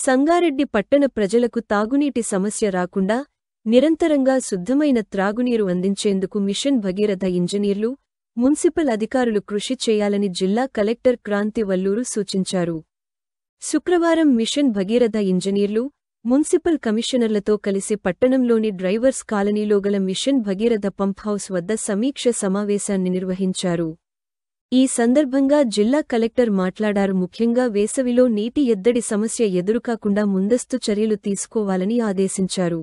సంగారెడ్డి పట్టణ ప్రజలకు తాగునీటి సమస్య రాకుండా నిరంతరంగా శుద్ధమైన త్రాగునీరు అందించేందుకు మిషన్ భగీరథ ఇంజనీర్లు, మున్సిపల్ అధికారులు కృషి చేయాలని జిల్లా కలెక్టర్ క్రాంతి వల్లూరు సూచించారు. శుక్రవారం మిషన్ భగీరథ ఇంజనీర్లు, మున్సిపల్ కమిషనర్లతో కలిసి పట్టణంలోని డ్రైవర్స్ కాలనీలో గల మిషన్ భగీరథ పంప్హౌస్ వద్ద సమీక్ష సమావేశాన్ని నిర్వహించారు. ఈ సందర్భంగా జిల్లా కలెక్టర్ మాట్లాడారు. ముఖ్యంగా వేసవిలో నీటి ఎద్దడి సమస్య ఎదురుకాకుండా ముందస్తు చర్యలు తీసుకోవాలని ఆదేశించారు.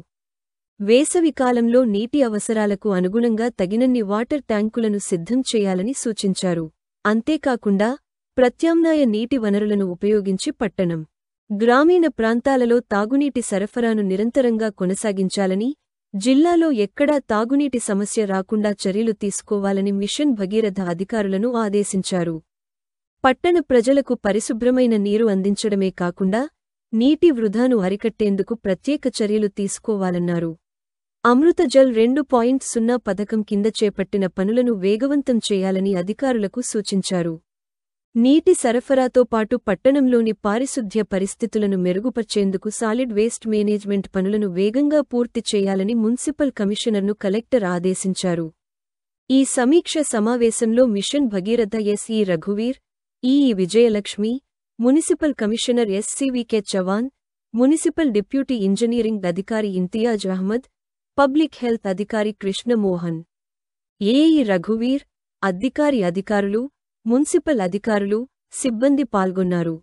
వేసవి కాలంలో నీటి అవసరాలకు అనుగుణంగా తగినన్ని వాటర్ ట్యాంకులను సిద్ధం చేయాలని సూచించారు. అంతేకాకుండా ప్రత్యామ్నాయ నీటి వనరులను ఉపయోగించి పట్టణం, గ్రామీణ ప్రాంతాలలో తాగునీటి సరఫరాను నిరంతరంగా కొనసాగించాలని, జిల్లాలో ఎక్కడా తాగునీటి సమస్య రాకుండా చర్యలు తీసుకోవాలని మిషన్ భగీరథ అధికారులను ఆదేశించారు. పట్టణ ప్రజలకు పరిశుభ్రమైన నీరు అందించడమే కాకుండా నీటి వృధాను అరికట్టేందుకు ప్రత్యేక చర్యలు తీసుకోవాలన్నారు. అమృత జల్ 2.0 పథకం కింద చేపట్టిన పనులను వేగవంతం చేయాలని అధికారులకు సూచించారు. నీటి సరఫరాతో పాటు పట్టణంలోని పారిశుద్ధ్య పరిస్థితులను మెరుగుపర్చేందుకు సాలిడ్ వేస్ట్ మేనేజ్మెంట్ పనులను వేగంగా పూర్తి చేయాలని మున్సిపల్ కమిషనర్ను కలెక్టర్ ఆదేశించారు. ఈ సమీక్ష సమావేశంలో మిషన్ భగీరథ ఎస్ఈ రఘువీర్, EE Vijayalakshmi, municipal commissioner SCVK Chavan, municipal deputy engineering అధికారి ఇంతియాజ్ అహ్మద్, పబ్లిక్ హెల్త్ అధికారి కృష్ణమోహన్, ఏఈ రఘువీర్, అధికారులు, మున్సిపల్ అధికారులు, సిబ్బంది పాల్గొన్నారు.